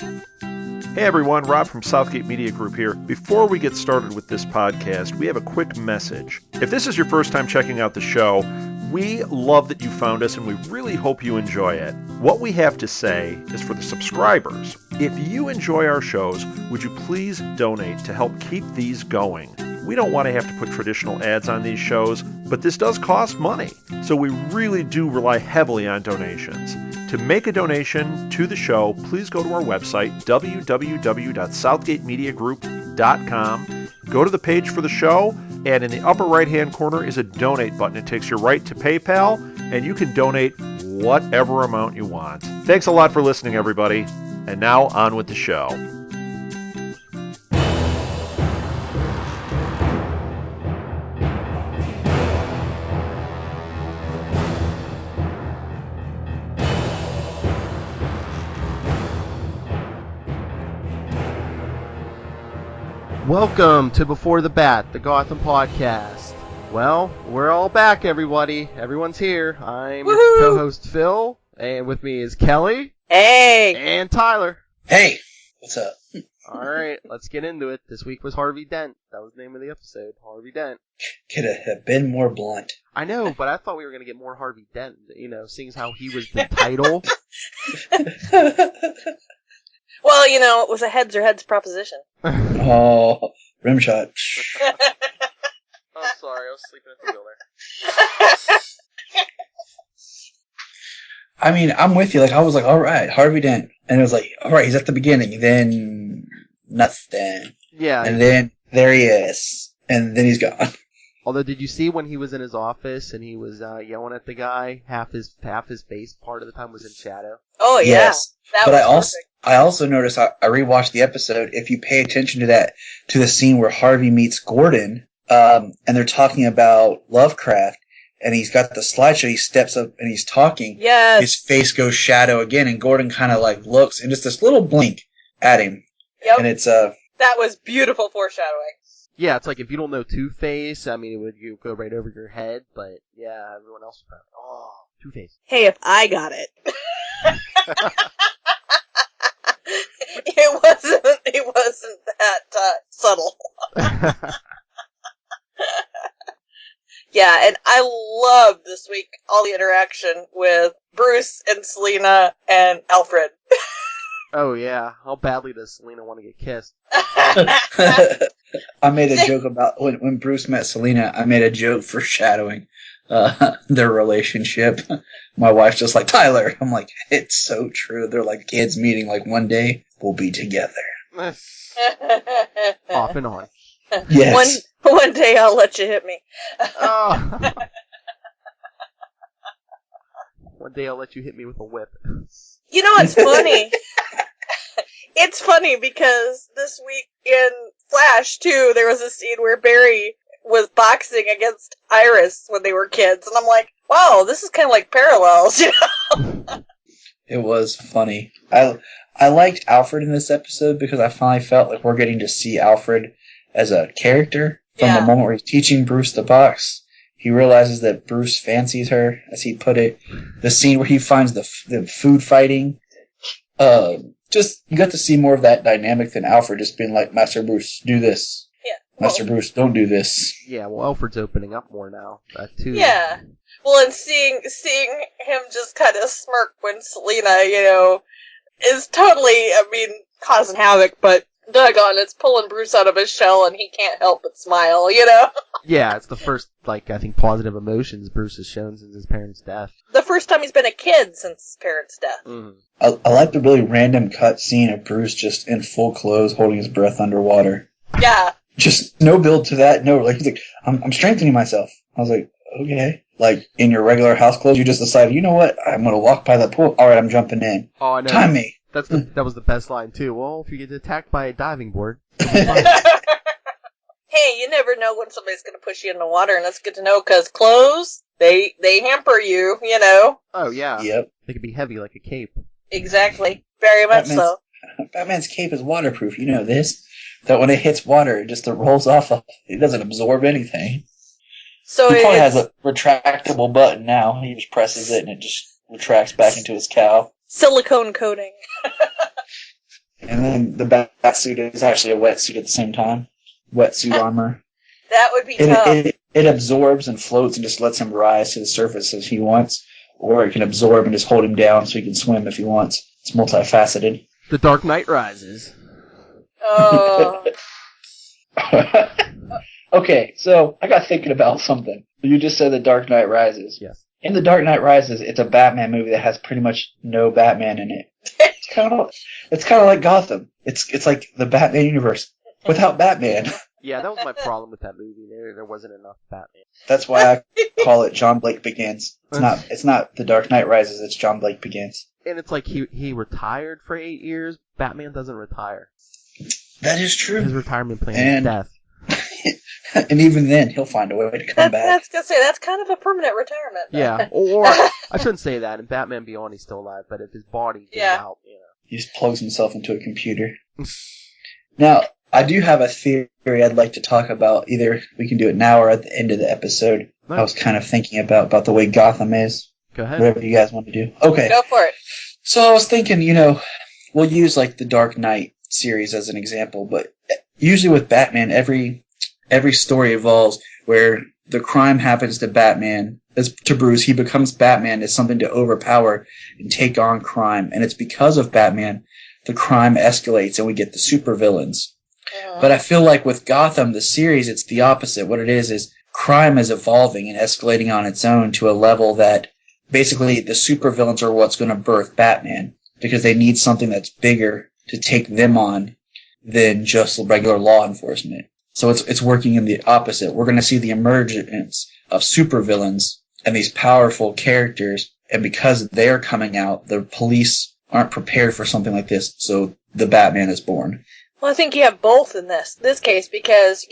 Hey everyone, Rob from Southgate Media Group here. Before we get started with this podcast, we have a quick message. If this is your first time checking out the show, we love that you found us and we really hope you enjoy it. What we have to say is for the subscribers. If you enjoy our shows, would you please donate to help keep these going? We don't want to have to put traditional ads on these shows, but this does cost money. So we really do rely heavily on donations. To make a donation to the show, please go to our website, www.southgatemediagroup.com. Go to the page for the show, and in the upper right-hand corner is a donate button. It takes you right to PayPal, and you can donate whatever amount you want. Thanks a lot for listening, everybody. And now, on with the show. Welcome to Before the Bat, the Gotham podcast. Well, we're all back, everybody. Everyone's here. I'm your co-host Phil, and with me is Kelly. Hey! And Tyler. Hey! What's up? Alright, let's get into it. This week was Harvey Dent. That was the name of the episode, Harvey Dent. Could have been more blunt. I know, but I thought we were going to get more Harvey Dent, seeing as how he was the title. Well, it was a heads or heads proposition. Oh, rim shot. I'm sorry, I was sleeping at the wheel there. I mean, I'm with you. I was like, alright, Harvey Dent. And it was like, alright, he's at the beginning. Then, nothing. Yeah. And then, there he is. And then he's gone. Although, did you see when he was in his office and he was yelling at the guy? Half his face part of the time was in shadow. Oh, yeah. Yes. That but was I also noticed, I rewatched the episode, if you pay attention to the scene where Harvey meets Gordon, and they're talking about Lovecraft, and he's got the slideshow, he steps up and he's talking. Yes. His face goes shadow again, and Gordon kind of looks, and just this little blink at him. Yep. And it's, that was beautiful foreshadowing. Yeah, it's like if you don't know Two-Face, it would go right over your head, but yeah, everyone else was probably, oh, Two-Face. Hey, if I got it. It wasn't that subtle. Yeah, and I loved this week all the interaction with Bruce and Selina and Alfred. Oh yeah, how badly does Selina want to get kissed? I made a joke about when Bruce met Selina. I made a joke foreshadowing their relationship. My wife's just like, Tyler. I'm like, it's so true. They're like kids meeting. One day we'll be together. Off and on. Yes. One day I'll let you hit me. Oh. One day I'll let you hit me with a whip. You know what's funny? It's funny because this week in Flash, too, there was a scene where Barry was boxing against Iris when they were kids, and I'm like, wow, this is kind of like parallels, It was funny. I liked Alfred in this episode because I finally felt like we're getting to see Alfred as a character. From the moment where he's teaching Bruce the box, he realizes that Bruce fancies her, as he put it. The scene where he finds the food fighting. You got to see more of that dynamic than Alfred just being like, Master Bruce, do this. Yeah. Master Bruce, don't do this. Yeah, well, Alfred's opening up more now. That too. Yeah. Well, and seeing him just kind of smirk when Selina, is totally, causing havoc, but doggone, it's pulling Bruce out of his shell and he can't help but smile, Yeah, it's the first, I think, positive emotions Bruce has shown since his parents' death. The first time he's been a kid since his parents' death. Mm. I like the really random cut scene of Bruce just in full clothes holding his breath underwater. Yeah. Just no build to that, no, he's like, I'm strengthening myself. I was like, okay. In your regular house clothes, you just decided, you know what, I'm gonna walk by the pool. Alright, I'm jumping in. Oh, I know. Time me. That was the best line, too. Well, if you get attacked by a diving board. Hey, you never know when somebody's going to push you in the water, and that's good to know, because clothes, they hamper you, Oh, yeah. Yep. They could be heavy like a cape. Exactly. Very much so. Batman's cape is waterproof. You know this. That when it hits water, it just rolls off. It doesn't absorb anything. So he probably has a retractable button now. He just presses it, and it just retracts back into his cowl. Silicone coating. And then the bat suit is actually a wetsuit at the same time. Wetsuit armor. That would be tough. It absorbs and floats and just lets him rise to the surface as he wants, or it can absorb and just hold him down so he can swim if he wants. It's multifaceted. The Dark Knight Rises. Oh. Okay, so I got thinking about something. You just said The Dark Knight Rises. Yes. In The Dark Knight Rises, it's a Batman movie that has pretty much no Batman in it. It's kind of like Gotham. It's like the Batman universe without Batman. Yeah, that was my problem with that movie. There wasn't enough Batman. That's why I call it John Blake Begins. It's not The Dark Knight Rises. It's John Blake Begins. And it's like he retired for 8 years. Batman doesn't retire. That is true. His retirement plan is death. And even then, he'll find a way to come back. That's gonna say that's kind of a permanent retirement. Yeah, or I shouldn't say that. In Batman Beyond, he's still alive, but if his body gets out, he just plugs himself into a computer. Now, I do have a theory I'd like to talk about. Either we can do it now or at the end of the episode. Nice. I was kind of thinking about the way Gotham is. Go ahead. Whatever you guys want to do. Okay. Go for it. So I was thinking, we'll use like the Dark Knight series as an example, but usually with Batman, every story evolves where the crime happens to Batman, to Bruce. He becomes Batman as something to overpower and take on crime, and it's because of Batman the crime escalates and we get the supervillains. But I feel like with Gotham, the series, it's the opposite. What it is crime is evolving and escalating on its own to a level that basically the supervillains are what's going to birth Batman, because they need something that's bigger to take them on than just regular law enforcement. So it's working in the opposite. We're going to see the emergence of supervillains and these powerful characters, and because they're coming out, the police aren't prepared for something like this, so the Batman is born. Well, I think you have both in this case because,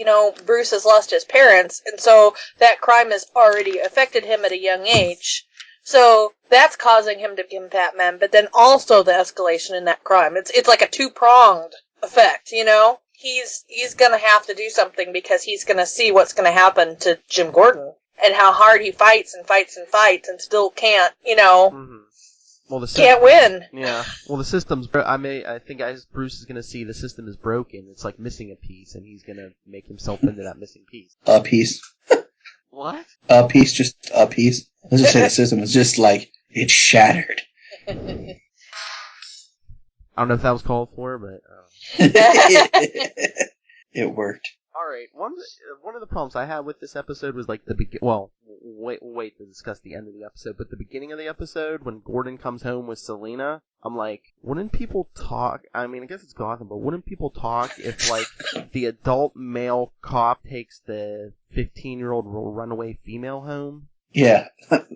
Bruce has lost his parents, and so that crime has already affected him at a young age. So that's causing him to become Batman, but then also the escalation in that crime. It's like a two-pronged effect, He's gonna have to do something because he's gonna see what's gonna happen to Jim Gordon and how hard he fights and fights and fights and still can't, Mm-hmm. Well, can't win. Yeah. Well, the system's. I think as Bruce is gonna see, the system is broken. It's like missing a piece, and he's gonna make himself into that missing piece. A piece. What? A piece, just a piece. Let's just say the system is just like it's shattered. I don't know if that was called for, but it worked. All right. One of the problems I had with this episode was like the Well, wait to discuss the end of the episode, but the beginning of the episode when Gordon comes home with Selena, I'm like, wouldn't people talk? I mean, I guess it's Gotham, but wouldn't people talk if like the adult male cop takes the 15-year-old runaway female home? Yeah, but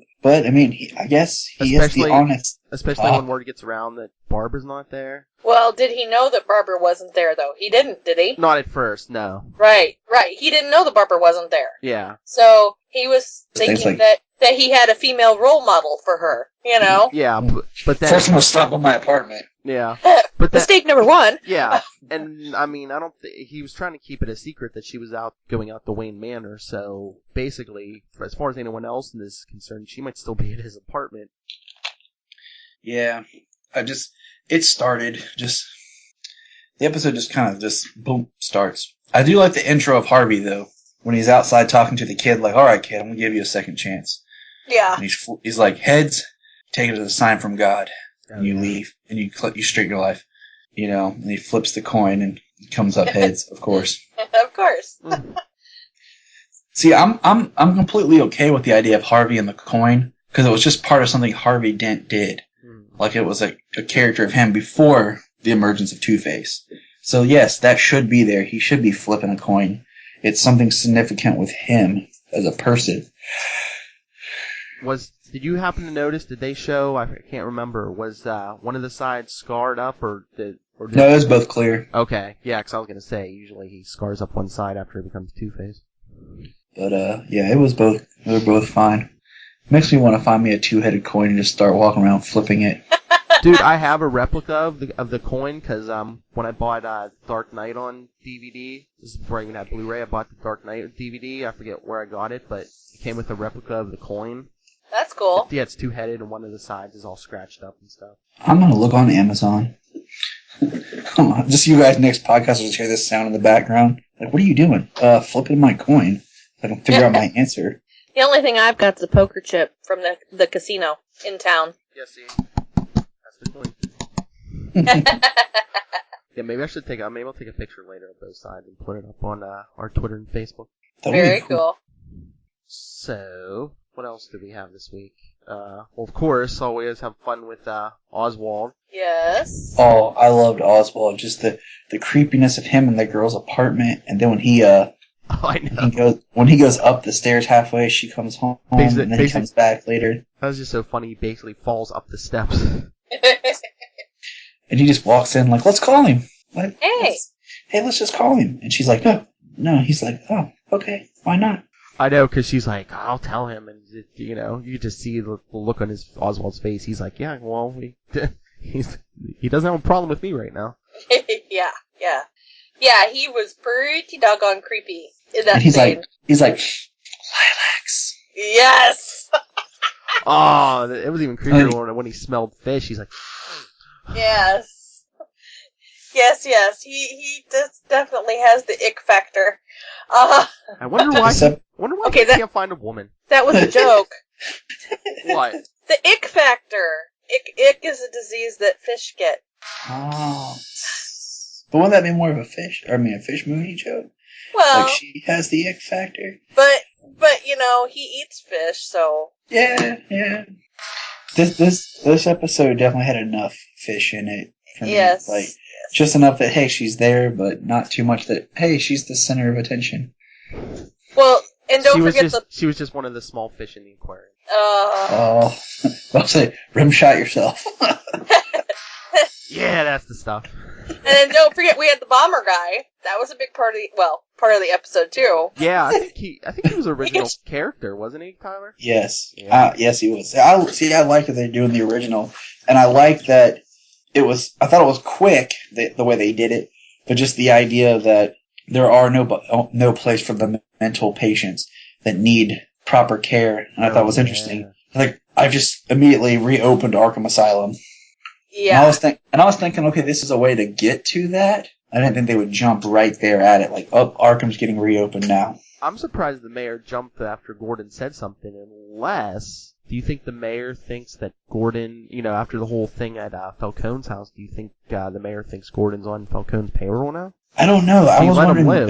I mean, I guess he is the honest. Especially when word gets around that Barbara's not there. Well, did he know that Barbara wasn't there, though? He didn't, did he? Not at first, no. Right. He didn't know that Barbara wasn't there. Yeah. So he was thinking that he had a female role model for her, Yeah, but then... First one was stop by my apartment. Yeah. But mistake number one. Yeah, and I mean, he was trying to keep it a secret that she was going out to Wayne Manor, so basically, as far as anyone else is concerned, she might still be at his apartment. Yeah, it started, the episode just kind of boom, starts. I do like the intro of Harvey, though, when he's outside talking to the kid, like, alright kid, I'm gonna give you a second chance. Yeah. And he's like, heads, take it as a sign from God. And you leave, and you straighten your life, and he flips the coin, and it comes up heads, of course. Of course. See, I'm completely okay with the idea of Harvey and the coin, because it was just part of something Harvey Dent did. Like, it was a character of him before the emergence of Two-Face. So yes, that should be there. He should be flipping a coin. It's something significant with him as a person. Did you happen to notice, did they show, I can't remember, was one of the sides scarred up, No, it was both clear. Okay, yeah, because I was going to say, usually he scars up one side after he becomes Two-Face. But, yeah, it was both. They were both fine. Makes me want to find me a two-headed coin and just start walking around flipping it. Dude, I have a replica of the coin, because when I bought Dark Knight on DVD, this is before I even had Blu-ray, I bought the Dark Knight DVD, I forget where I got it, but it came with a replica of the coin. That's cool. Yeah, it's two-headed, and one of the sides is all scratched up and stuff. I'm going to look on Amazon. Just you guys next podcast will just hear this sound in the background. Like, what are you doing? Flipping my coin. I can figure out my answer. The only thing I've got is a poker chip from the casino in town. Yeah, see, that's the point. Yeah, maybe I'll take a picture later of both sides and put it up on our Twitter and Facebook. Very cool. So, what else do we have this week? Well, of course, always have fun with Oswald. Yes. Oh, I loved Oswald. Just the creepiness of him in the girl's apartment, and then when he I know. when he goes up the stairs halfway, she comes home, and then he comes back later. That was just so funny. He basically falls up the steps. And he just walks in like, let's call him. Let's just call him. And she's like, no. He's like, oh, okay, why not? I know, because she's like, I'll tell him, and you just see the look on Oswald's face. He's like, yeah, well, he doesn't have a problem with me right now. Yeah, he was pretty doggone creepy in that and he's scene. He's like, lilacs. Yes. Oh, it was even creepier when he smelled fish. He's like, yes. He definitely has the ick factor. I wonder why. He Okay, can't find a woman. That was a joke. What? The ick factor. Ick is a disease that fish get. Oh. But wouldn't that be more of a fish movie joke? Well, like she has the ick factor. But he eats fish, so yeah. This episode definitely had enough fish in it for me. Yes. Like just enough that hey, she's there, but not too much that hey, she's the center of attention. Well, and don't forget she was just one of the small fish in the aquarium. Oh, I'll say rim shot yourself. Yeah, that's the stuff. And then don't forget we had the bomber guy. That was a big part of the episode too. Yeah, I think he was an original character, wasn't he, Tyler? Yes. Yeah. Yes, he was. I like that they're doing the original, and I like that I thought it was quick the way they did it, but just the idea that there are no place for the mental patients that need proper care, and I thought it was interesting. Like I just immediately reopened Arkham Asylum. Yeah. And I was thinking, okay, this is a way to get to that. I didn't think they would jump right there at it, like, oh, Arkham's getting reopened now. I'm surprised the mayor jumped after Gordon said something, unless, do you think the mayor thinks that Gordon, after the whole thing at Falcone's house, do you think the mayor thinks Gordon's on Falcone's payroll now? I don't know. I was wondering live.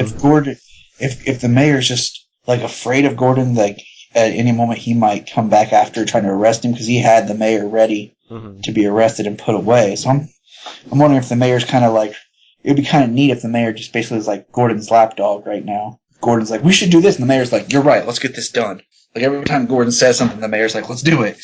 if the mayor's just, like, afraid of Gordon, like, at any moment he might come back after trying to arrest him, because he had the mayor ready to be arrested and put away. So I'm wondering if the mayor's kind of like, it would be kind of neat if the mayor just basically is like Gordon's lapdog right now. Gordon's like, we should do this, and the mayor's like, you're right, let's get this done. Like every time Gordon says something, the mayor's like, let's do it.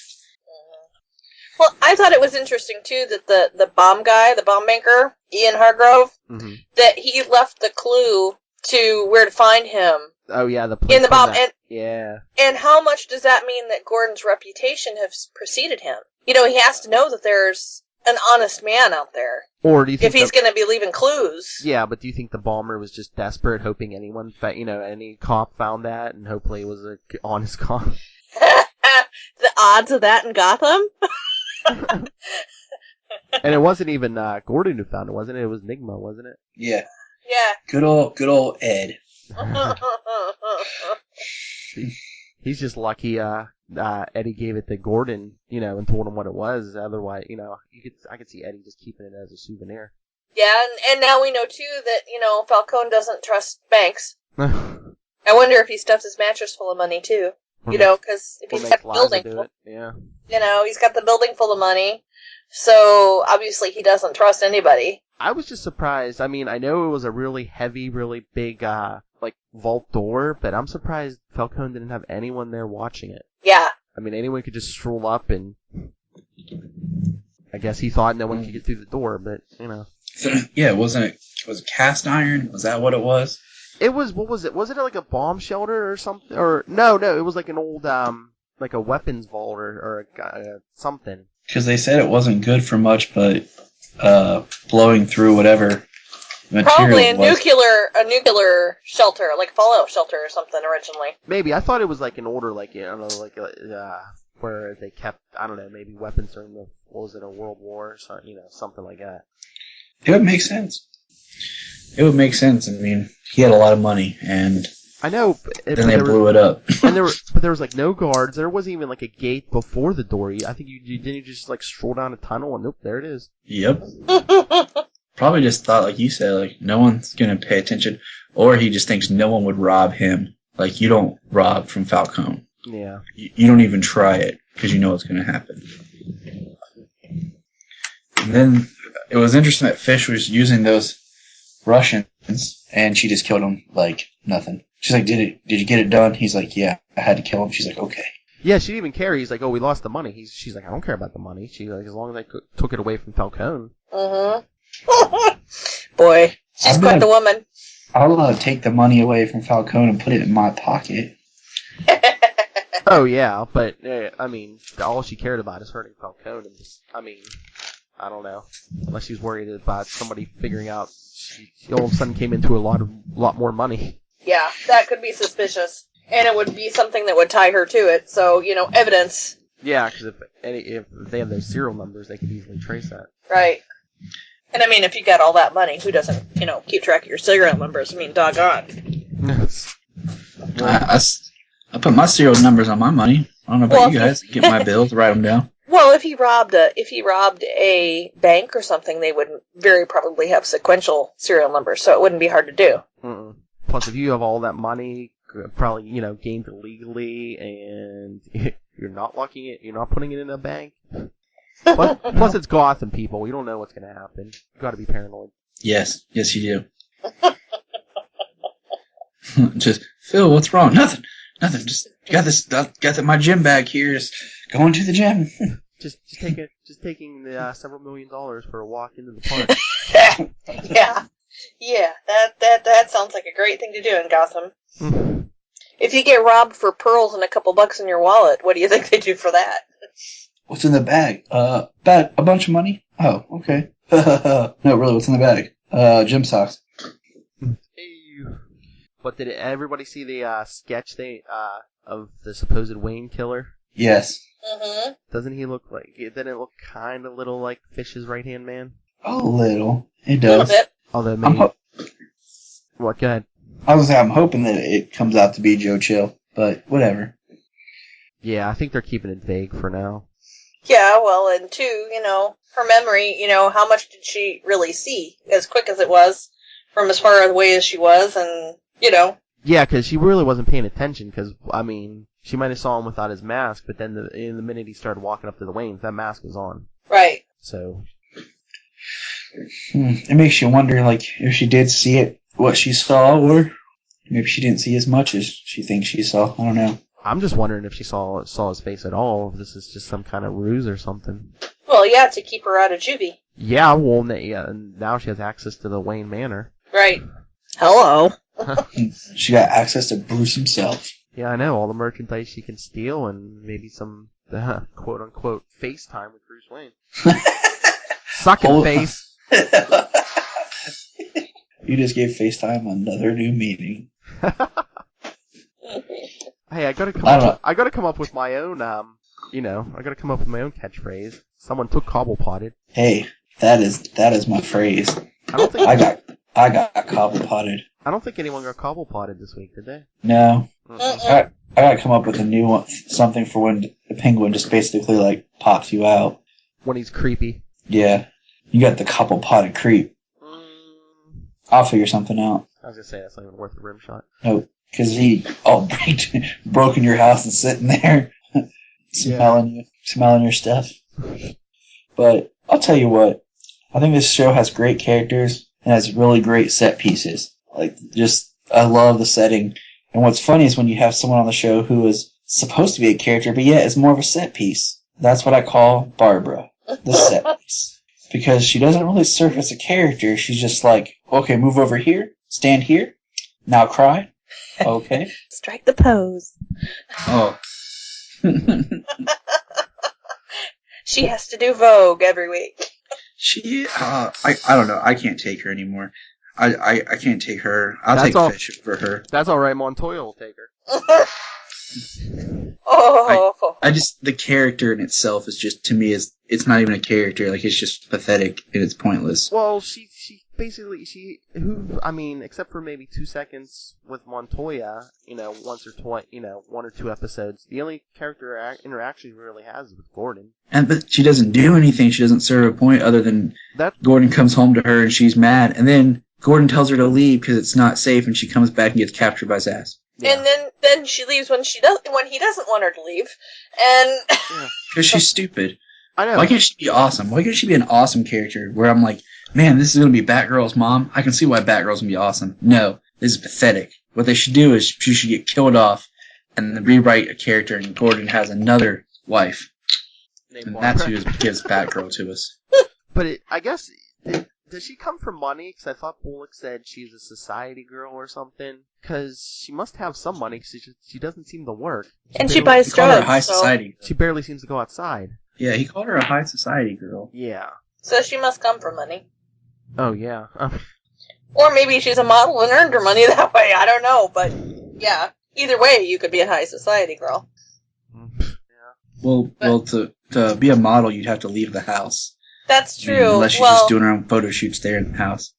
Well, I thought it was interesting too that the bomb guy, the bomb maker, Ian Hargrove, that he left the clue to where to find him. Oh yeah, in the bomb. And how much does that mean that Gordon's reputation has preceded him? He has to know that there's an honest man out there. Or do you think if he's going to be leaving clues? Yeah, but do you think the bomber was just desperate, hoping anyone, any cop found that, and hopefully it was an honest cop? The odds of that in Gotham? And it wasn't even Gordon who found it, wasn't it? It was Nigma, wasn't it? Yeah. Yeah. Good old Ed. He's just lucky Eddie gave it to Gordon, and told him what it was. Otherwise, I could see Eddie just keeping it as a souvenir. Yeah, and now we know too that, Falcone doesn't trust banks. I wonder if he stuffs his mattress full of money too. Because if he's got the building full, he's got the building full of money, so obviously he doesn't trust anybody. I was just surprised. I mean, I know it was a really heavy, really big, vault door, but I'm surprised Falcone didn't have anyone there watching it. Yeah. I mean, anyone could just stroll up and I guess he thought no one could get through the door, but, Yeah, was it cast iron? Was that what it was? It was, what was it? Was it like a bomb shelter or something? Or, no, it was like an old, like a weapons vault or something. Because they said it wasn't good for much, but blowing through whatever material probably a nuclear shelter, like a fallout shelter or something originally. Maybe. I thought it was like an order, like, where they kept, maybe weapons during a World War or something, something like that. It would make sense. It would make sense. I mean, he had a lot of money, and I know. then they blew it up. And there was like no guards. There wasn't even like a gate before the door. I think you just like stroll down a tunnel and nope, there it is. Yep. Probably just thought, like you said, like no one's gonna pay attention, or he just thinks no one would rob him. Like you don't rob from Falcone. Yeah. You don't even try it because you know what's gonna happen. And then it was interesting that Fish was using those Russians, and she just killed him like nothing. She's like, Did you get it done? He's like, yeah, I had to kill him. She's like, okay. Yeah, she didn't even care. He's like, oh, we lost the money. She's like, I don't care about the money. She's like, as long as I took it away from Falcone. Boy, she's quite the woman. I'll take the money away from Falcone and put it in my pocket. Oh, yeah, but, I mean, all she cared about is hurting Falcone. And just, I mean, I don't know. Unless she's worried about somebody figuring out she all of a sudden came into a lot more money. Yeah, that could be suspicious. And it would be something that would tie her to it. So, evidence. Yeah, because if they have those serial numbers, they could easily trace that. Right. And I mean, if you got all that money, who doesn't, keep track of your serial numbers? I mean, doggone. I put my serial numbers on my money. I don't know about you guys. Get my bills, write them down. Well, if he robbed a bank or something, they would very probably have sequential serial numbers, so it wouldn't be hard to do. Mm-mm. Plus, if you have all that money, probably gained illegally, and you're not locking it, you're not putting it in a bank. Plus, it's Gotham, people. You don't know what's going to happen. You got to be paranoid. Yes, you do. Just Phil, what's wrong? Nothing. Just got my gym bag here. Just going to the gym. just taking the several $1 million for a walk into the park. Yeah. That sounds like a great thing to do in Gotham. Mm-hmm. If you get robbed for pearls and a couple bucks in your wallet, what do you think they do for that? What's in the bag? A bunch of money. Oh, okay. No, really, what's in the bag? Gym socks. But did everybody see the sketch of the supposed Wayne killer? Yes. Mm-hmm. Doesn't he look like? Didn't it look kind of little like Fish's right-hand man? A little. It does. A little bit. Although maybe. What? Go ahead. I was gonna say, I'm hoping that it comes out to be Joe Chill, but whatever. Yeah, I think they're keeping it vague for now. Yeah, well, and two, her memory, how much did she really see? As quick as it was, from as far away as she was, and, Yeah, because she really wasn't paying attention, because, I mean, she might have saw him without his mask, but then in the minute he started walking up to the Waynes, that mask was on. Right. So. It makes you wonder, like, if she did see it, what she saw, or maybe she didn't see as much as she thinks she saw. I don't know. I'm just wondering if she saw his face at all, if this is just some kind of ruse or something. Well, yeah, to keep her out of juvie. Yeah, well, now she has access to the Wayne Manor. Right. Hello. She got access to Bruce himself. Yeah, I know, all the merchandise she can steal, and maybe some, quote-unquote, FaceTime with Bruce Wayne. Suck it, face! You just gave FaceTime another new meaning. Hey, I gotta come up with my own, I gotta come up with my own catchphrase. Someone took cobblepotted. Hey, that is my phrase. I got cobblepotted. I don't think anyone got cobblepotted this week, did they? No. I gotta come up with a new one, something for when the penguin just basically like pops you out. When he's creepy. Yeah. You got the cobblepotted creep. I'll figure something out. I was gonna say that's not even worth the rim shot. No, because he all broken your house and sitting there smelling your stuff. But I'll tell you what, I think this show has great characters and has really great set pieces. I love the setting. And what's funny is when you have someone on the show who is supposed to be a character, but yet is more of a set piece. That's what I call Barbara, the set piece. Because she doesn't really serve as a character. She's just like, okay, move over here, stand here, now cry. Okay. Strike the pose. Oh. She has to do Vogue every week. I don't know. I can't take her anymore. I can't take her. I'll take Fish for her. That's alright, Montoya will take her. Oh. I just, the character in itself is just, to me, it's not even a character. Like, it's just pathetic and it's pointless. Well, she basically, except for maybe 2 seconds with Montoya, once or twice, 1 or 2 episodes, the only character interaction she really has is with Gordon. But she doesn't do anything. She doesn't serve a point other than Gordon comes home to her and she's mad. And then Gordon tells her to leave because it's not safe, and she comes back and gets captured by Zaz. Yeah. And then she leaves when he doesn't want her to leave, and because she's stupid. I know. Why can't she be awesome? Why can't she be an awesome character where I'm like, man, this is gonna be Batgirl's mom? I can see why Batgirl's gonna be awesome. No, this is pathetic. What they should do is she should get killed off and then rewrite a character, and Gordon has another wife, and that's who gives Batgirl to us. But does she come from money? Because I thought Bullock said she's a society girl or something. Because she must have some money, because she doesn't seem to work. She buys drugs. He called her a high society. She barely seems to go outside. Yeah, he called her a high society girl. Yeah. So she must come from money. Oh, yeah. Or maybe she's a model and earned her money that way. I don't know, but yeah. Either way, you could be a high society girl. Yeah. Well, to be a model, you'd have to leave the house. That's true. Unless she's just doing her own photo shoots there in the house.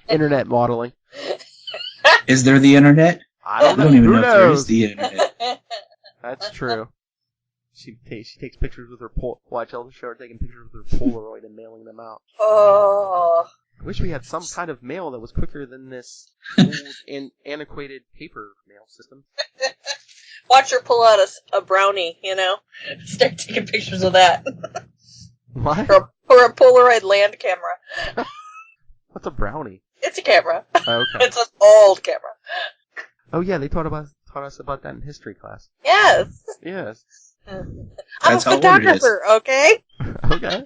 Internet modeling. Is there the internet? I don't know. I don't even Who know knows? if there is the internet. That's true. She takes pictures with her I tell the show taking pictures with her Polaroid and mailing them out. Oh. I wish we had some kind of mail that was quicker than this old and antiquated paper mail system. Watch her pull out a brownie, Start taking pictures of that. What? Or a Polaroid land camera. What's a brownie? It's a camera. Oh, okay. It's an old camera. Oh yeah, they taught us about that in history class. Yes. Yes. I'm a photographer, okay? Okay.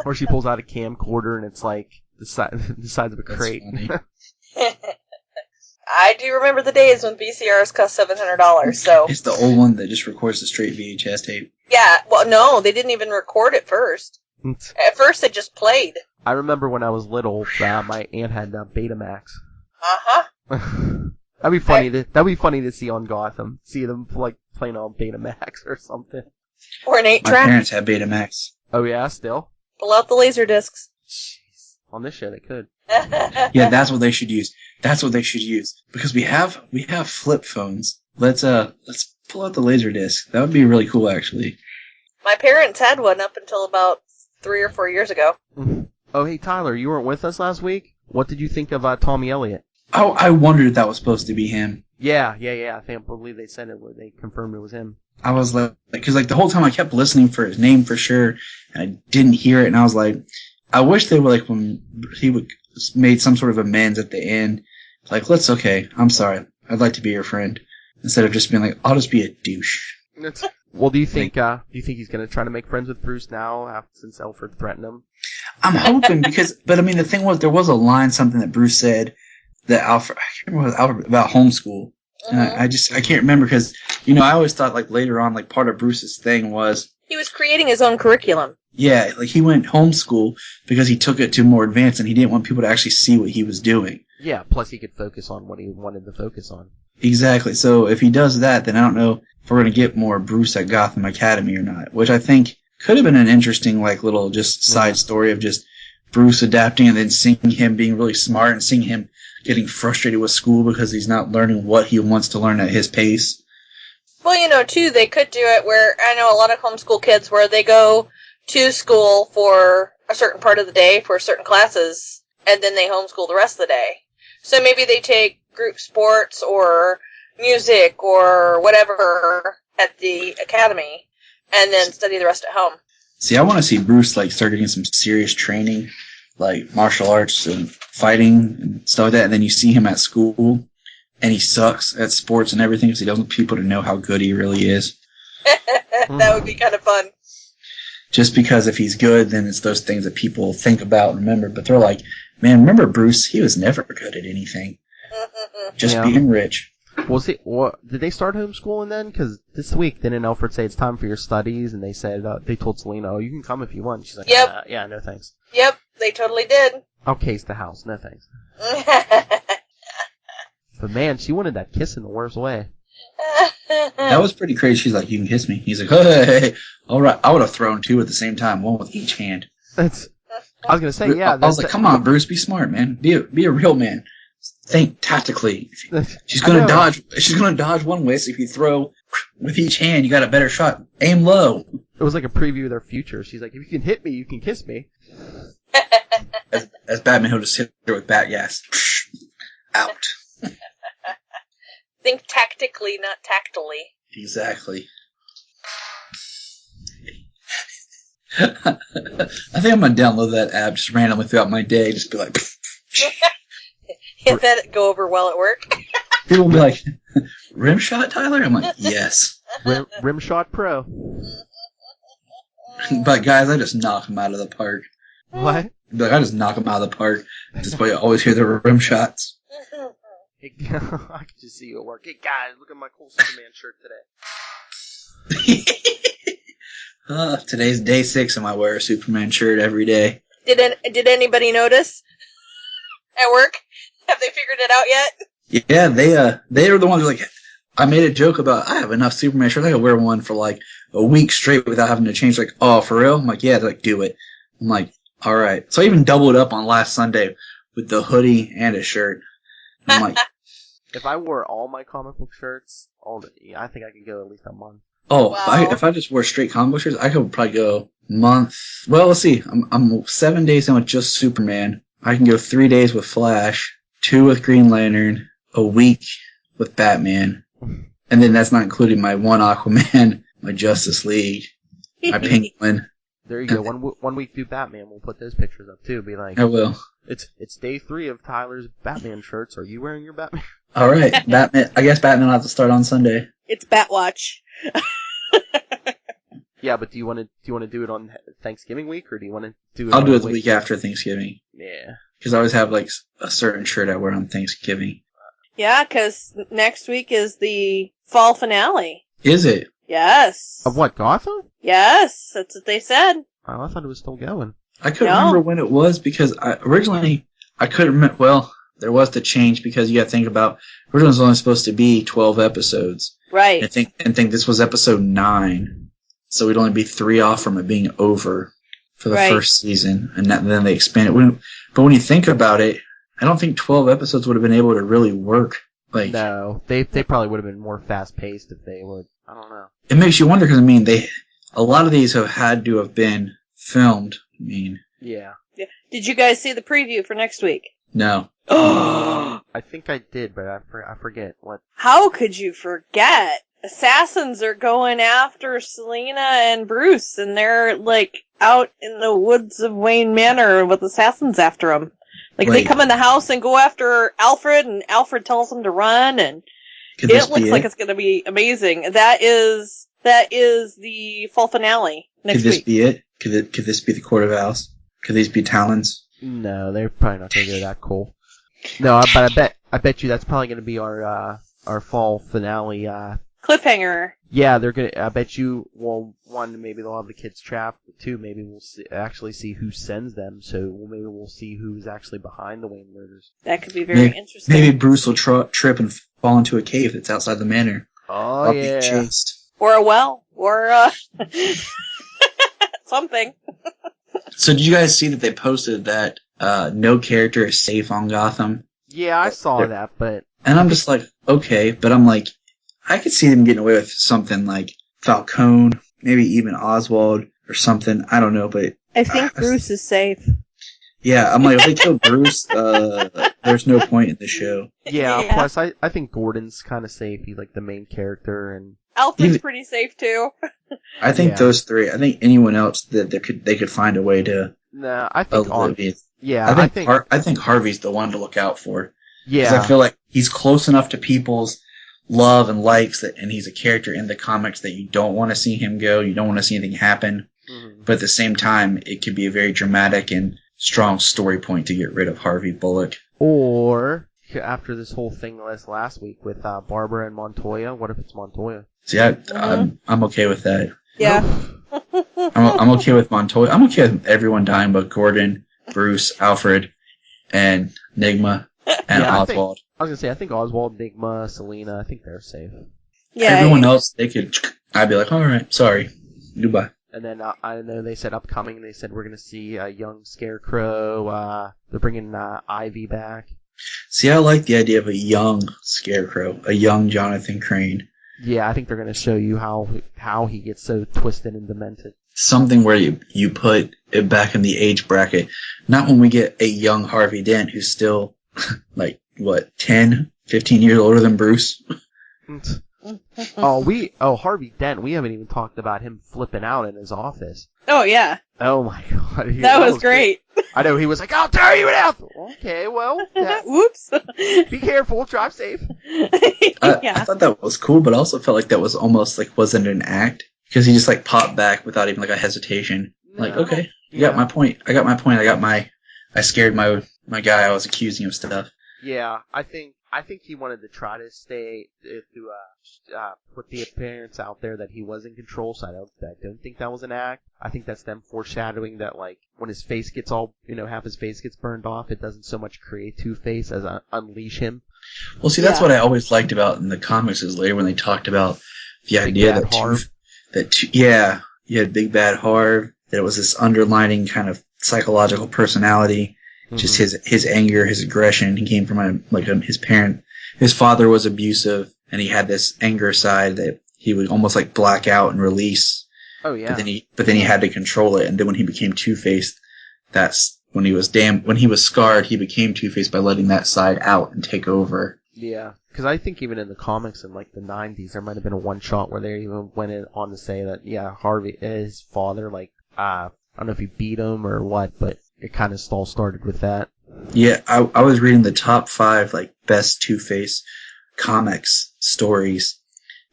Or she pulls out a camcorder and it's like the size of a crate. I do remember the days when VCRs cost $700, so... It's the old one that just records the straight VHS tape. Yeah, well, no, they didn't even record it first. At first, they just played. I remember when I was little, my aunt had Betamax. Uh-huh. That'd be funny. That'd be funny to see on Gotham. See them playing on Betamax or something. Or an 8-track. My parents had Betamax. Oh yeah, still. Pull out the laser discs. Jeez. On this shit, it could. Yeah, that's what they should use. That's what they should use, because we have flip phones. Let's pull out the laser disc. That would be really cool, actually. My parents had one up until about 3 or 4 years ago. Oh, hey Tyler, you weren't with us last week. What did you think of Tommy Elliott? Oh, I wondered if that was supposed to be him. Yeah. I believe they said it. They confirmed it was him. I was like, because the whole time I kept listening for his name for sure, and I didn't hear it, and I was like, I wish they were when he made some sort of amends at the end, let's okay, I'm sorry, I'd like to be your friend, instead of just being like, I'll just be a douche. Well, do you think he's gonna try to make friends with Bruce now, since Alfred threatened him? I'm hoping but I mean, the thing was, there was a line, something that Bruce said that I can't remember what Alfred about homeschool. And I can't remember because, I always thought later on, part of Bruce's thing was he was creating his own curriculum. Yeah, he went homeschool because he took it to more advanced and he didn't want people to actually see what he was doing. Yeah, plus he could focus on what he wanted to focus on. Exactly. So if he does that, then I don't know if we're going to get more Bruce at Gotham Academy or not, which I think could have been an interesting little just side story of just Bruce adapting and then seeing him being really smart and seeing him getting frustrated with school because he's not learning what he wants to learn at his pace. Well, too, they could do it where I know a lot of homeschool kids where they go to school for a certain part of the day for certain classes, and then they homeschool the rest of the day. So maybe they take group sports or music or whatever at the academy, and then study the rest at home. See, I want to see Bruce start getting some serious training, martial arts and fighting and stuff like that, and then you see him at school, and he sucks at sports and everything because he doesn't want people to know how good he really is. That would be kind of fun. Just because if he's good, then it's those things that people think about and remember. But they're like, man, remember Bruce? He was never good at anything. Just being rich. Did they start homeschooling then? Because this week, didn't Alfred say it's time for your studies? And they said, they told Selena, you can come if you want. She's like, yep. Yeah, no thanks. Yep, they totally did. I'll case the house. No thanks. But man, she wanted that kiss in the worst way. That was pretty crazy. She's like, "You can kiss me." He's like, "Hey, all right." I would have thrown 2 at the same time, 1 with each hand. I was gonna say, yeah. I was like, "Come on, Bruce, be smart, man. Be a real man. Think tactically." She's gonna dodge. She's gonna dodge one way. So if you throw with each hand, you got a better shot. Aim low. It was like a preview of their future. She's like, if you can hit me, you can kiss me. As Batman, he'll just hit her with bat gas. Out. Think tactically, not tactily. Exactly. I think I'm gonna download that app just randomly throughout my day. Just be like, Hit that go over well at work. people will be like, "Rim shot, Tyler?" I'm like, "Yes." Rim Shot Pro. But guys, I just knock them out of the park. What? Like, I just knock them out of the park. That's why you always hear the rim shots. I can just see you at work. Hey guys, look at my cool Superman shirt today. Today's day 6 and I wear a Superman shirt every day. Did anybody notice at work? Have they figured it out yet? Yeah, they are the ones who like. I made a joke about I have enough Superman shirts. I could wear one for like a week straight without having to change. Like, oh, for real? I'm like, yeah. They're like, do it. I'm like, all right. So I even doubled up on last Sunday with the hoodie and a shirt. I'm like, if I wore all my comic book shirts, I think I could go at least a month. oh, Wow. if I just wore straight comic book shirts, I could probably go month. Well, let's see. I'm 7 days in with just Superman. I can go 3 days with Flash, 2 with Green Lantern, a week with Batman. And then that's not including my 1 Aquaman, my Justice League, my Penguin. There you go. One week do Batman. We'll put those pictures up too. Be like, I will. it's day 3 of Tyler's Batman shirts. Are you wearing your Batman? All right, Batman. I guess Batman will have to start on Sunday. It's Batwatch. Yeah, but do you want to do it on Thanksgiving week, or do you want to do it? I'll on do it the week after Thanksgiving. Yeah. Because I always have like a certain shirt I wear on Thanksgiving. Yeah, because next week is the fall finale. Is it? Yes. Of what, Gotham? Yes, that's what they said. Oh, I thought it was still going. I couldn't No. remember when it was because originally I couldn't remember. Well, there was the change because you got to think about originally it was only supposed to be 12 episodes. Right. I think this was episode 9, so we'd only be 3 off from it being over for the Right. first season, and then they expanded. But when you think about it, I don't think 12 episodes would have been able to really work. Like, No, they probably would have been more fast paced if they would. I don't know. it makes you wonder because I mean, a lot of these have had to have been filmed. I mean, Yeah. Yeah. Did you guys see the preview for next week? no. I think I did, but I forget what. How could you forget? Assassins are going after Selena and Bruce, and they're like out in the woods of Wayne Manor with assassins after them. Like they Wait. come in the house and go after Alfred, and Alfred tells them to run, and Could this it looks be like it's going to be amazing. That is the fall finale next Could this week. be it? Could this be the Court of Owls? Could these be Talons? No, they're probably not going to go that cool. No, but I bet you that's probably going to be our fall finale. Cliffhanger. Yeah, they're gonna. I bet you. Well, 1, maybe they'll have the kids trapped. But 2, maybe we'll actually see who sends them. So maybe we'll see who's actually behind the Wayne murders. That could be very interesting. Maybe Bruce will trip and fall into a cave that's outside the manor. Oh While yeah. being chased. Or a well, or something. So did you guys see that they posted that no character is safe on Gotham? Yeah, I saw that, but And I'm just like, okay, but I'm like, I could see them getting away with something like Falcone, maybe even Oswald or something. I don't know, but I think Bruce is safe. yeah, I'm like, if they kill Bruce, there's no point in the show. yeah. Yeah. Plus, I think Gordon's kind of safe. He's like the main character, and Alfred's Even- pretty safe too. I think Yeah. those 3. I think anyone else that they could find a way to nah, I think alleviate. yeah, I think Harvey's the one to look out for. Because yeah. I feel like he's close enough to people's love and likes and he's a character in the comics that you don't want to see him go. You don't want to see anything happen. Mhm. But at the same time, it could be a very dramatic and strong story point to get rid of Harvey Bullock. Or after this whole thing last week with Barbara and Montoya, what if it's Montoya? See, I'm okay with that. Yeah. I'm okay with Montoya. I'm okay with everyone dying but Gordon, Bruce, Alfred, and Nigma. And Yeah, Oswald. I was gonna say, I think Oswald, Nigma, Selena, I think they're safe. Yeah. Everyone else, they could. I'd be like, all right, sorry, goodbye. And then I know they said upcoming. They said we're gonna see a young Scarecrow. They're bringing Ivy back. See, I like the idea of a young Scarecrow, a young Jonathan Crane. Yeah, I think they're gonna show you how he gets so twisted and demented. Something where you put it back in the age bracket. Not when we get a young Harvey Dent who's still, like, what, 10, 15 years older than Bruce? Harvey Dent, we haven't even talked about him flipping out in his office. Oh, yeah. Oh my god. That was great. I know, he was like, I'll tear you in half! Okay, well, Whoops. be careful, drive safe. Yeah. I thought that was cool, but I also felt like that was almost like wasn't an act. Because he just like popped back without even like a hesitation. Like, okay, you got my point. I got my point. I scared my guy I was accusing of stuff. Yeah, I think he wanted to try to stay to put the appearance out there that he was in control. So I don't think that was an act. I think that's them foreshadowing that, like, when his face gets all, half his face gets burned off, it doesn't so much create Two-Face as unleash him. Well, see, that's what I always liked about in the comics is later when they talked about the idea that you had Big Bad Harv, that it was this underlining kind of psychological personality. Just his anger, his aggression. He came from his parent. His father was abusive, and he had this anger side that he would almost like black out and release. Oh yeah. But then he had to control it. And then when he became Two-Faced, that's when he was scarred. He became Two-Faced by letting that side out and take over. Yeah, because I think even in the comics in like the 90s, there might have been a one shot where they even went on to say that Harvey, his father, like I don't know if he beat him or what, but it kind of all started with that. Yeah, I was reading the top 5 like best Two-Face comics stories,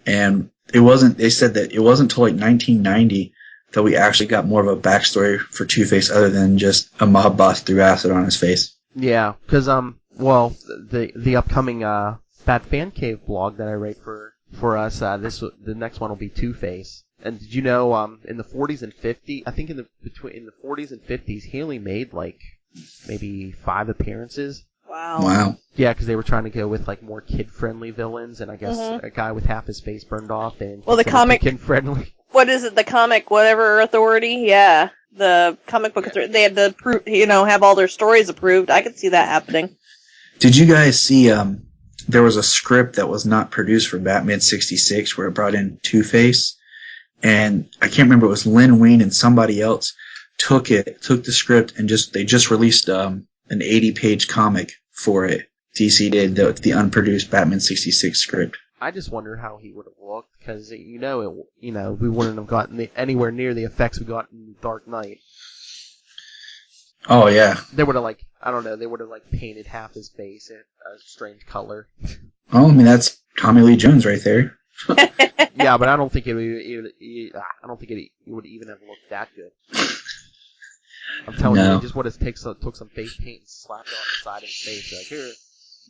and they said that it wasn't until like 1990 that we actually got more of a backstory for Two-Face other than just a mob boss threw acid on his face. Yeah, because the upcoming Bat Fan Cave blog that I write for us, the next one will be Two-Face. And did you know, in the 40s and 50s, I think in the 40s and 50s, he only made like maybe 5 appearances. Wow. Yeah, because they were trying to go with like more kid-friendly villains, and I guess a guy with half his face burned off and the comic kid-friendly. What is it? The comic whatever authority? Yeah, the comic book authority. They had to have all their stories approved. I could see that happening. Did you guys see? There was a script that was not produced for Batman 66 where it brought in Two-Face. And I can't remember, it was Lynn Wein and somebody else took the script and they just released an 80-page comic for it. DC did the unproduced Batman 66 script. I just wonder how he would have looked because we wouldn't have gotten anywhere near the effects we got in Dark Knight. Oh yeah. They would have painted half his face a strange color. Oh, I mean that's Tommy Lee Jones right there. Yeah, but I don't think it would even have looked that good. I'm telling you, he just would have took some face paint and slapped it on the side of his face. Like, here,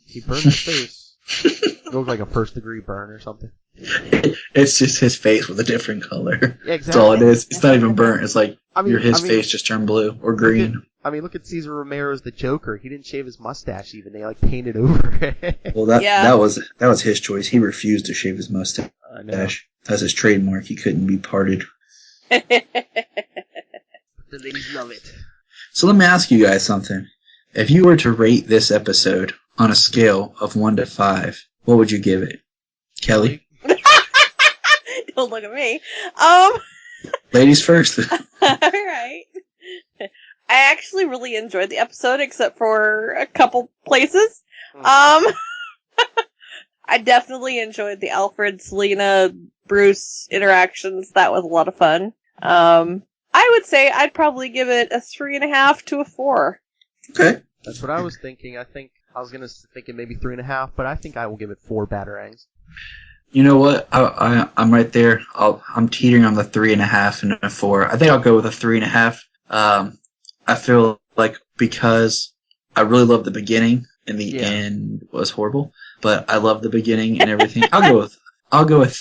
he burned his face. It looked like a first-degree burn or something. It's just his face with a different color. Yeah, exactly. That's all it is. It's not even burnt. It's like his face just turned blue or green. Look at Cesar Romero's The Joker. He didn't shave his mustache even. They painted over it. Well, that was his choice. He refused to shave his mustache. I know. That's his trademark. He couldn't be parted. The ladies love it. So let me ask you guys something. If you were to rate this episode on a scale of 1 to 5, what would you give it? Kelly? Don't look at me. Ladies first. Alright. I actually really enjoyed the episode, except for a couple places. I definitely enjoyed the Alfred, Selena, Bruce interactions. That was a lot of fun. I would say I'd probably give it a 3.5 to a 4. Okay. That's what I was thinking. I was thinking maybe 3.5, but I think I will give it 4 batarangs. You know what? I'm right there. I'm teetering on the 3.5 and a 4. I think I'll go with a 3.5. I feel like because I really love the beginning and the end was horrible, but I love the beginning and everything. I'll go with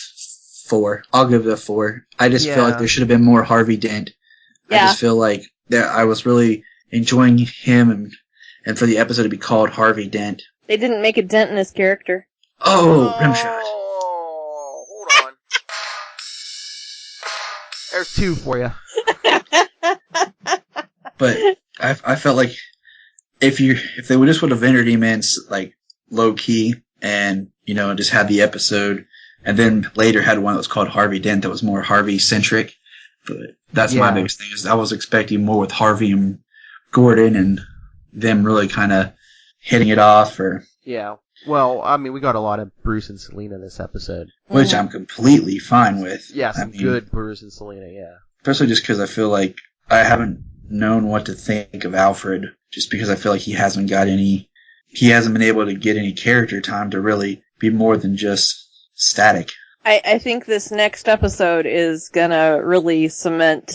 4. I'll give it a 4. I just feel like there should have been more Harvey Dent. Yeah. I just feel like that I was really enjoying him and for the episode to be called Harvey Dent, They didn't make a dent in his character. Oh, rimshot. Oh, hold on. There's 2 for you. But I felt like if they would just would have entered him in like low key and just had the episode, and then later had one that was called Harvey Dent that was more Harvey centric. But that's my biggest thing is I was expecting more with Harvey and Gordon and them really kind of hitting it off. Yeah. Well, I mean, we got a lot of Bruce and Selena this episode. Which I'm completely fine with. Yeah, good Bruce and Selena, yeah. Especially just because I feel like I haven't known what to think of Alfred, just because I feel like he hasn't been able to get any character time to really be more than just static. I think this next episode is gonna really cement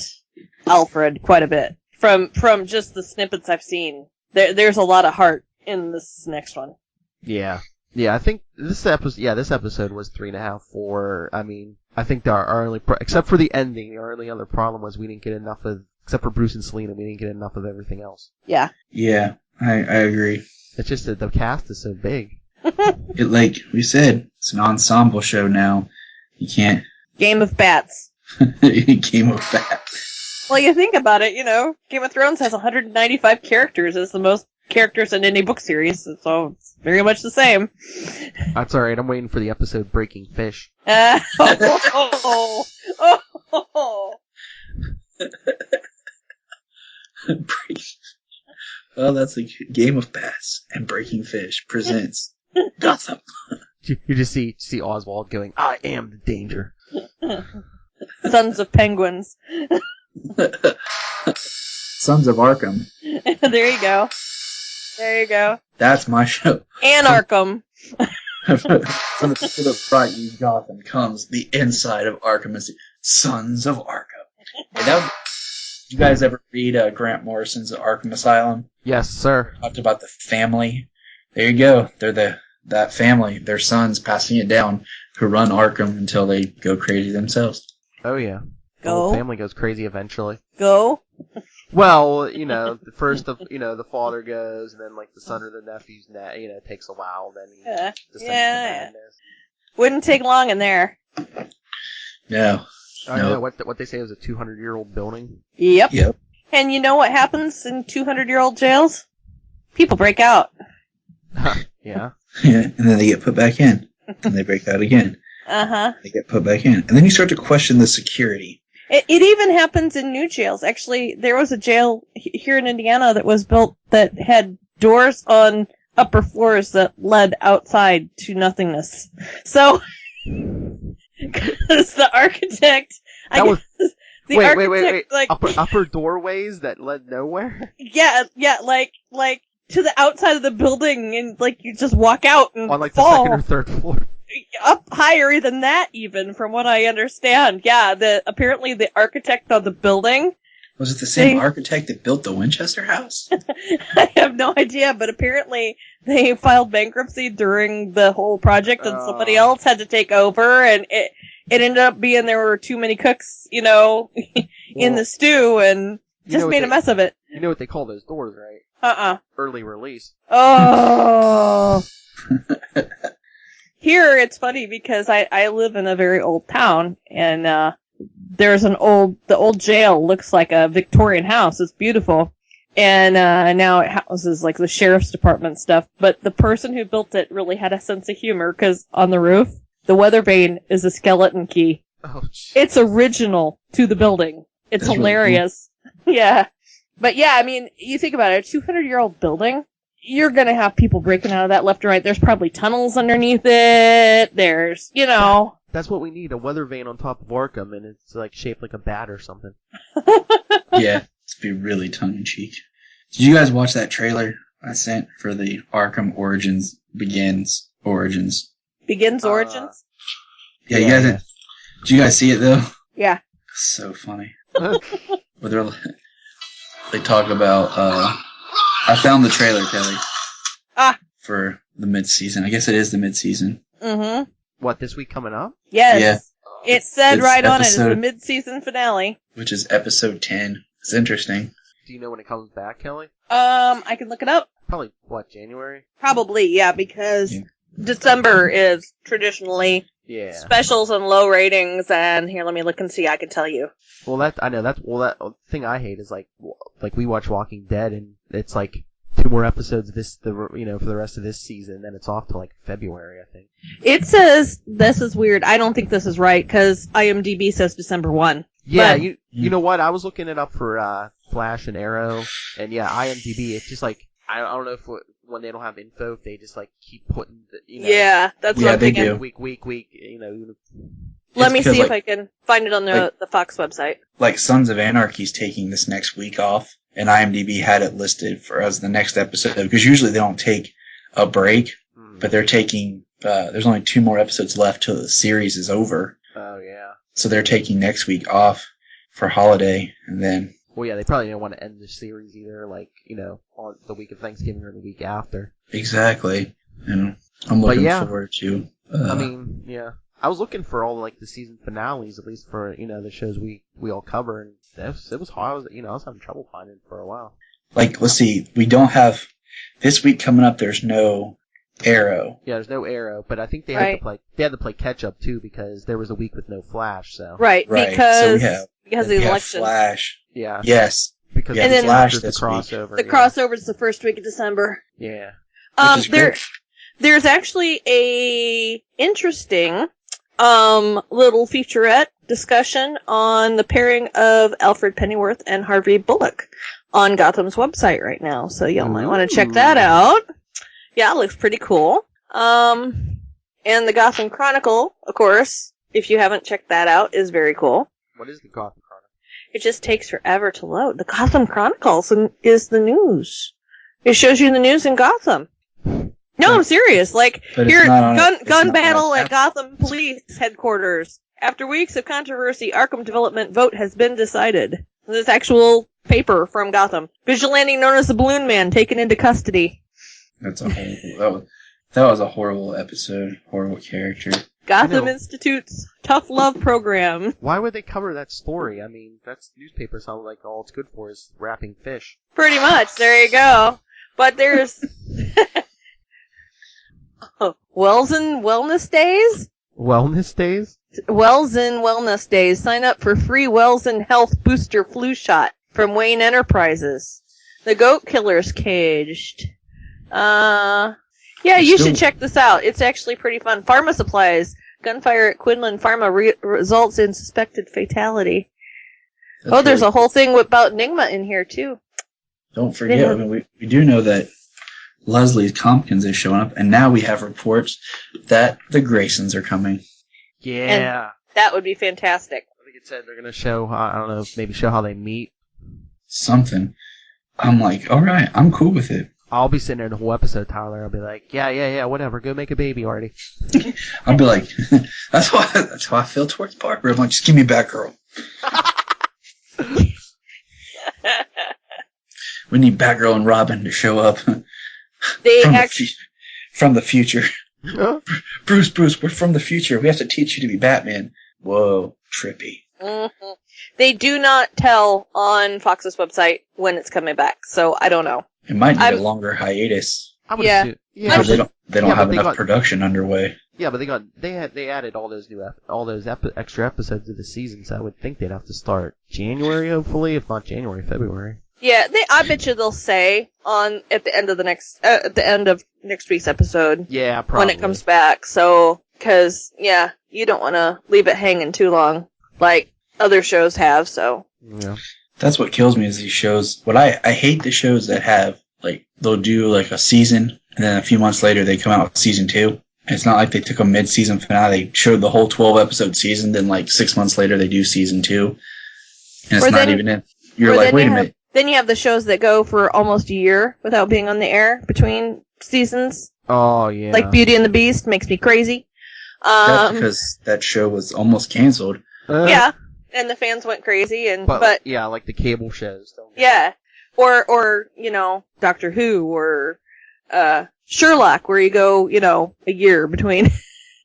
Alfred quite a bit. From just the snippets I've seen. There's a lot of heart in this next one. Yeah. Yeah, I think this episode was 3.5, 4. I mean, I think our only, except for the ending, our only other problem was we didn't get enough of, except for Bruce and Selena, we didn't get enough of everything else. Yeah. Yeah, I agree. It's just that the cast is so big. It, like we said, it's an ensemble show now. You can't... Game of Bats. Game of Bats. Well, you think about it, Game of Thrones has 195 characters. It's the most characters in any book series, so it's very much the same. That's alright, I'm waiting for the episode Breaking Fish. Oh. Well, that's a Game of Bats and Breaking Fish presents Gotham. You just see Oswald going, I am the danger. Sons of Penguins. Sons of Arkham. There you go. That's my show. And Arkham. From the people that brought you Gotham comes the inside of Arkham as the Sons of Arkham. And did you guys ever read Grant Morrison's Arkham Asylum? Yes, sir. Talked about the family. There you go. They're that family. Their sons passing it down who run Arkham until they go crazy themselves. Oh yeah. The Go. whole family goes crazy eventually. Go. Well, first the father goes, and then like the son or the nephew's takes a while, then he descends into madness. Wouldn't take long in there. No. I know what they say is a 200-year-old building. Yep. Yep. And you know what happens in 200-year-old jails? People break out. Yeah. Yeah, and then they get put back in. And they break out again. Uh-huh. They get put back in. And then you start to question the security. It even happens in new jails. Actually, there was a jail here in Indiana that was built that had doors on upper floors that led outside to nothingness. So, because the architect... Wait. Like, upper doorways that led nowhere? Yeah, like to the outside of the building, and like you just walk out and on like fall. the second or third floor. Up higher than that, even from what I understand. Yeah, apparently the architect of the building. Was it the same architect that built the Winchester House? I have no idea, but apparently they filed bankruptcy during the whole project, and somebody else had to take over, and it ended up being there were too many cooks, in the stew, and just made a mess of it. You know what they call those doors, right? Early release. Oh. Here, it's funny because I live in a very old town, and there's the old jail looks like a Victorian house. It's beautiful. And now it houses like the sheriff's department stuff. But the person who built it really had a sense of humor because on the roof, the weather vane is a skeleton key. Oh, geez. It's original to the building. It's That's hilarious. Really cool. Yeah. But yeah, I mean, you think about it, a 200-year-old building, you're gonna have people breaking out of that left and right. There's probably tunnels underneath it. There's, That's what we need, a weather vane on top of Arkham, and it's like shaped like a bat or something. Yeah, to be really tongue-in-cheek. Did you guys watch that trailer I sent for the Arkham Begins Origins? Yeah, you guys. Yeah. Did you guys see it though? Yeah. So funny. Where they talk about. I found the trailer, Kelly. For the mid-season. I guess it is the mid-season. Mm-hmm. What, this week coming up? Yes. Yeah. It said It's right on it, it's episode- the mid-season finale. Which is episode 10. It's interesting. Do you know when it comes back, Kelly? I can look it up. Probably, what, January? Probably, yeah, because December is traditionally specials and low ratings, and here, let me look and see, I can tell you. Well, that thing I hate is like we watch Walking Dead, and it's like 2 more episodes for the rest of this season, then it's off to like February, I think. It says, this is weird, I don't think this is right, because IMDb says December 1. Yeah, but, you know what, I was looking it up for Flash and Arrow, and yeah, IMDb, it's just like, I don't know if when they don't have info, if they just like keep putting yeah, that's what I'm thinking. Week, Let me see if I can find it on the Fox website. Like Sons of Anarchy's taking this next week off, and IMDb had it listed as the next episode, because usually they don't take a break, but they're taking, there's only 2 more episodes left till the series is over. Oh, yeah. So they're taking next week off for holiday, and then... Well, yeah, they probably don't want to end the series either, like, on the week of Thanksgiving or the week after. Exactly. And I'm looking forward to... I mean, yeah. I was looking for all, like, the season finales, at least for, the shows we all cover, and it was hard. I was having trouble finding it for a while. Like, let's see, we don't have... This week coming up, there's no Arrow. Yeah, there's no Arrow, but I think they had to play catch up, too, because there was a week with no Flash, so... Right, because of the election. Flash. Yeah. Yes. Because and then Flash the crossover. The crossover's the first week of December. Yeah. There's actually a interesting little featurette discussion on the pairing of Alfred Pennyworth and Harvey Bullock on Gotham's website right now, so y'all might want to check that out. Yeah, it looks pretty cool. And the Gotham Chronicle, of course, if you haven't checked that out, is very cool. What is the Gotham Chronicle? It just takes forever to load. The Gotham Chronicle is the news. It shows you the news in Gotham. No, I'm serious. Like, here, gun battle at Gotham Police Headquarters. After weeks of controversy, Arkham Development vote has been decided. This actual paper from Gotham. Vigilante known as the Balloon Man taken into custody. That's a horrible... That was a horrible episode. Horrible character. Gotham Institute's Tough Love Program. Why would they cover that story? I mean, that's newspaper sounds like all it's good for is wrapping fish. Pretty much. There you go. But there's... Wells and Wellness Days? Wellness Days? Wells and Wellness Days. Sign up for free Wells and Health Booster Flu Shot from Wayne Enterprises. The Goat Killer's caged. Yeah, you should check this out. It's actually pretty fun. Pharma supplies. Gunfire at Quinlan Pharma results in suspected fatality. There's a whole thing about Enigma in here, too. Don't forget, I mean, we do know that Leslie Tompkins is showing up, and now we have reports that the Graysons are coming. Yeah. And that would be fantastic. I think it said they're going to show, I don't know, maybe show how they meet. Something. I'm like, alright, I'm cool with it. I'll be sitting there the whole episode, Tyler. I'll be like, yeah, whatever. Go make a baby, Artie. I'll be like, that's how I feel towards Barbara. I'm like, just give me Batgirl. We need Batgirl and Robin to show up. From the future. Huh? Bruce, we're from the future. We have to teach you to be Batman. Whoa, trippy. Mm-hmm. They do not tell on Fox's website when it's coming back, so I don't know. It might need a longer hiatus. I would assume. Yeah, they don't have enough production underway. Yeah, but they added all those extra episodes of the season, so I would think they'd have to start January, hopefully, if not January, February. Yeah, I bet you they'll say at the end of next week's episode. Yeah, probably. When it comes back. So, because you don't want to leave it hanging too long, like other shows have. So. Yeah. That's what kills me is these shows. What I hate the shows that have they'll do like a season and then a few months later they come out with season 2. And it's not like they took a mid-season finale. They showed the whole 12-episode season, then 6 months later they do season 2, and it's not even in. You're like, wait a minute. Then you have the shows that go for almost a year without being on the air between seasons. Oh, yeah. Like Beauty and the Beast makes me crazy. That's because that show was almost canceled. Yeah, and the fans went crazy, but yeah, like the cable shows. Yeah, or Doctor Who or Sherlock, where you go a year between.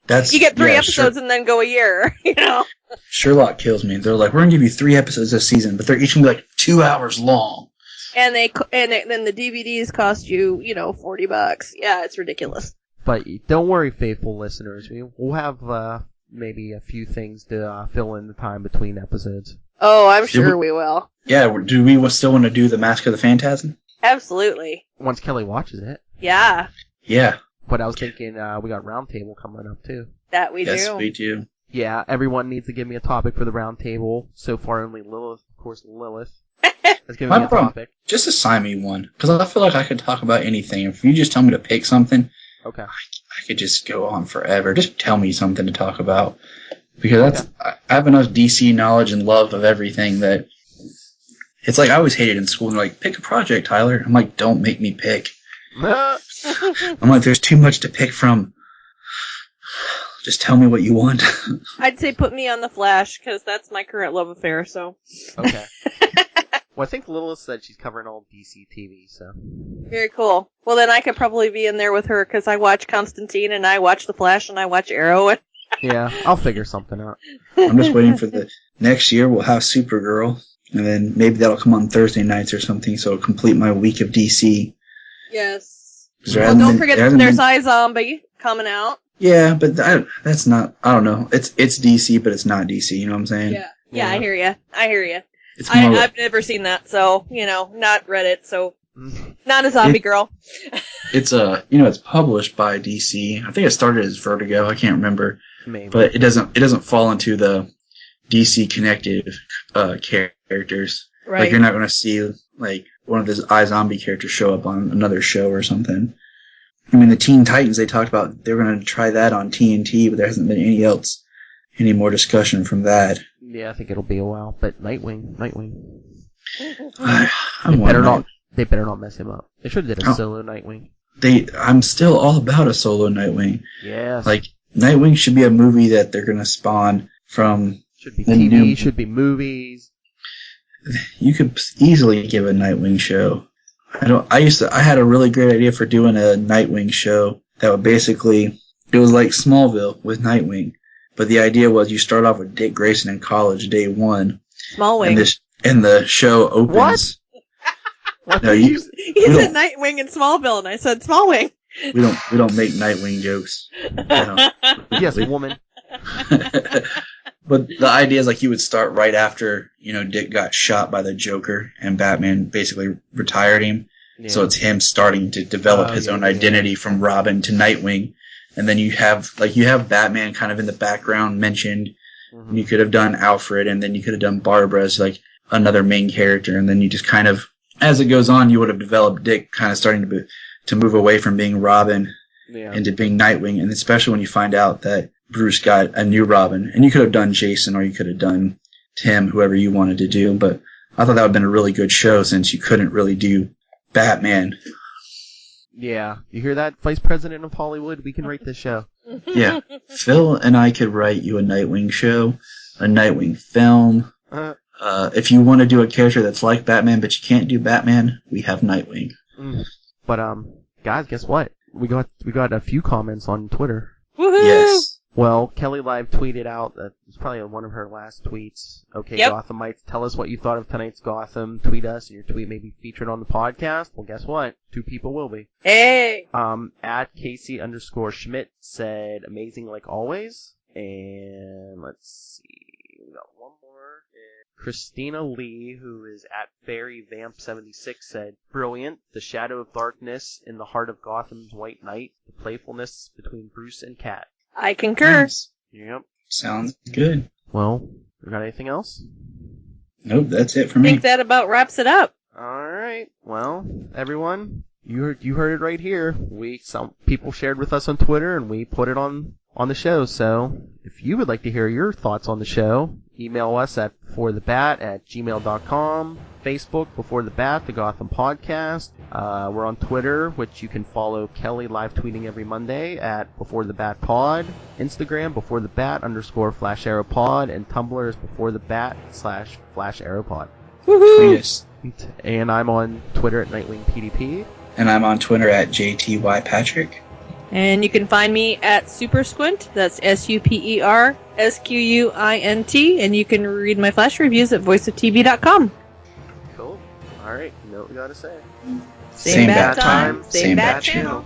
You get 3 episodes and then go a year. Sherlock kills me. They're like, we're gonna give you 3 episodes this season, but they're each gonna be 2 hours long. And then the DVDs cost you, $40. Yeah, it's ridiculous. But don't worry, faithful listeners. We'll have maybe a few things to fill in the time between episodes. Oh, I'm sure we will. Yeah, do we still want to do the Mask of the Phantasm? Absolutely. Once Kelly watches it. Yeah. Yeah. But I was thinking we got Roundtable coming up, too. That we do. Yes, we do. Yeah, everyone needs to give me a topic for the Roundtable. So far, only Lilith, of course, has given me a topic. Just assign me one, because I feel like I could talk about anything. If you just tell me to pick something, okay, I could just go on forever. Just tell me something to talk about, because I have enough DC knowledge and love of everything that it's like I always hated in school. And they're like, pick a project, Tyler. I'm like, don't make me pick. I'm like, there's too much to pick from. Just tell me what you want. I'd say put me on the Flash, because that's my current love affair, so. Okay. Well, I think Lilith said she's covering all DC TV, so. Very cool. Well, then I could probably be in there with her, because I watch Constantine, and I watch The Flash, and I watch Arrow. Yeah, I'll figure something out. I'm just waiting for the next year we'll have Supergirl, and then maybe that'll come on Thursday nights or something, so it'll complete my week of DC. Yes. Well, don't forget there's iZombie coming out. Yeah, but that's not, I don't know. It's DC, but it's not DC, you know what I'm saying? Yeah, I hear you. I've never seen that, so, not read it, so not a zombie girl. It's it's published by DC. I think it started as Vertigo, I can't remember. Maybe. But it doesn't fall into the DC connected characters. Right. Like, you're not going to see, like, one of those iZombie characters show up on another show or something. I mean, the Teen Titans, they talked about they were going to try that on TNT, but there hasn't been any more discussion from that. Yeah, I think it'll be a while. But Nightwing. They better not mess him up. They should have did a solo Nightwing. I'm still all about a solo Nightwing. Yes. Like, Nightwing should be a movie that they're going to spawn from. Should be TV, should be movies. You could easily give a Nightwing show. I had a really great idea for doing a Nightwing show that would basically, it was like Smallville with Nightwing, but the idea was you start off with Dick Grayson in college day one. Smallwing. And the show opens. What? No, he said Nightwing and Smallville, and I said Smallwing. We don't make Nightwing jokes. Yes, woman. But the idea is like you would start right after, Dick got shot by the Joker and Batman basically retired him. Yeah. So it's him starting to develop his own identity from Robin to Nightwing. And then you have Batman kind of in the background mentioned. Mm-hmm. You could have done Alfred, and then you could have done Barbara as like another main character. And then you just kind of, as it goes on, you would have developed Dick kind of starting to move away from being Robin into being Nightwing. And especially when you find out that Bruce got a new Robin, and you could have done Jason or you could have done Tim, whoever you wanted to do, but I thought that would have been a really good show since you couldn't really do Batman. Yeah, you hear that, Vice President of Hollywood? We can write this show. Yeah, Phil and I could write you a Nightwing show, a Nightwing film. If you want to do a character that's like Batman but you can't do Batman, we have Nightwing. But guys, guess what? We got a few comments on Twitter. Woohoo! Yes. Well, Kelly Live tweeted out, that was probably one of her last tweets. Okay, yep. Gothamites, tell us what you thought of tonight's Gotham. Tweet us, and your tweet may be featured on the podcast. Well, guess what? 2 people will be. Hey! At Casey_Schmidt said, amazing like always. And let's see, we got one more. Christina Lee, who is at FairyVamp76, said, brilliant. The shadow of darkness in the heart of Gotham's White Knight. The playfulness between Bruce and Cat. I concur. Nice. Yep. Sounds good. Well, we got anything else? Nope, that's it for me. me. I think that about wraps it up. Alright. Well, everyone, you heard it right here. Some people shared with us on Twitter, and we put it on the show. So, if you would like to hear your thoughts on the show, email us at beforethebat@gmail.com. Facebook, Before the Bat, the Gotham Podcast. We're on Twitter, which you can follow Kelly live tweeting every Monday at Before the Bat Pod. Instagram, Before the Bat _Flash Arrow Pod, and Tumblr is Before the Bat /Flash Arrow Pod. Woohoo! Yes. And I'm on Twitter at Nightwing PDP. And I'm on Twitter at JTYPatrick. And you can find me at SuperSquint. That's SuperSquint. And you can read my Flash reviews at voiceoftv.com. Cool. Alright. No what we gotta say. Same bat time, same bat channel.